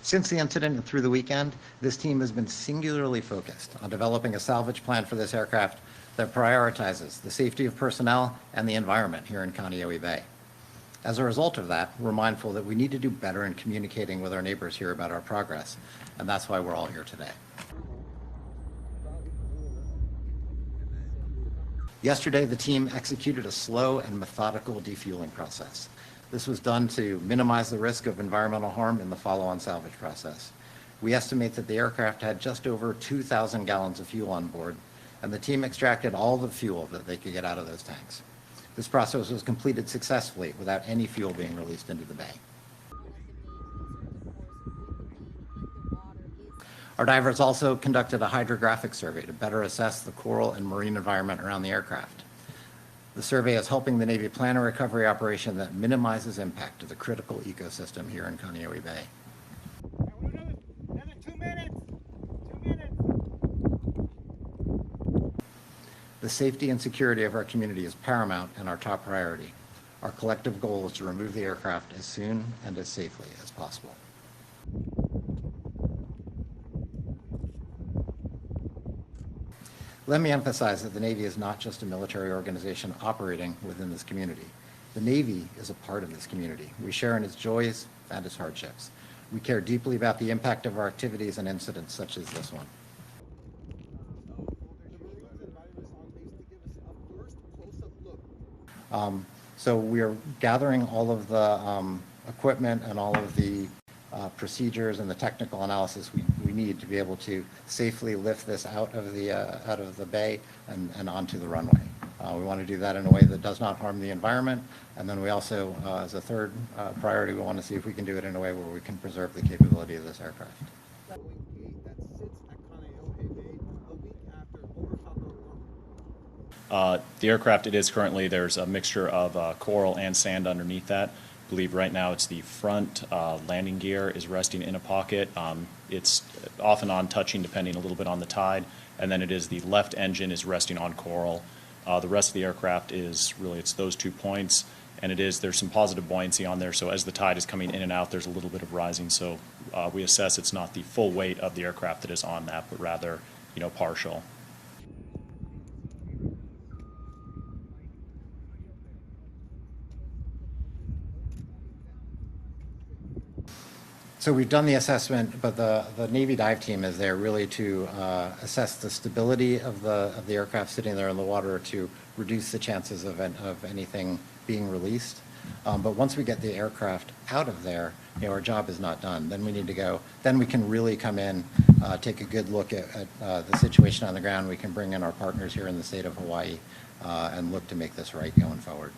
Since the incident and through the weekend, this team has been singularly focused on developing a salvage plan for this aircraft that prioritizes the safety of personnel and the environment here in Kaneohe Bay. As a result of that, we're mindful that we need to do better in communicating with our neighbors here about our progress, and that's why we're all here today. Yesterday, the team executed a slow and methodical defueling process. This was done to minimize the risk of environmental harm in the follow-on salvage process. We estimate that the aircraft had just over 2,000 gallons of fuel on board, and the team extracted all the fuel that they could get out of those tanks. This process was completed successfully without any fuel being released into the bay. Our divers also conducted a hydrographic survey to better assess the coral and marine environment around the aircraft. The survey is helping the Navy plan a recovery operation that minimizes impact to the critical ecosystem here in Kaneohe Bay. Another 2 minutes. 2 minutes. The safety and security of our community is paramount and our top priority. Our collective goal is to remove the aircraft as soon and as safely as possible. Let me emphasize that the Navy is not just a military organization operating within this community. The Navy is a part of this community. We share in its joys and its hardships. We care deeply about the impact of our activities and incidents such as this one. So we are gathering all of the equipment and all of the procedures and the technical analysis we need to be able to safely lift this out of the bay and onto the runway. We want to do that in a way that does not harm the environment, and then we also, as a third priority, we want to see if we can do it in a way where we can preserve the capability of this aircraft. That sits at Kaneohe Bay a week after overshot the The aircraft, it is currently, there's a mixture of coral and sand underneath that. I believe right now it's the front landing gear is resting in a pocket. It's off and on touching depending a little bit on the tide, and then it is the left engine is resting on coral. The rest of the aircraft is really, it's those 2 points, and there's some positive buoyancy on there, so as the tide is coming in and out, there's a little bit of rising, so we assess it's not the full weight of the aircraft that is on that, but rather, partial. So we've done the assessment, but the Navy dive team is there really to assess the stability of the aircraft sitting there in the water to reduce the chances of anything being released. But once we get the aircraft out of there, our job is not done. Then we need to go. Then we can really come in, take a good look at the situation on the ground. We can bring in our partners here in the state of Hawaii and look to make this right going forward.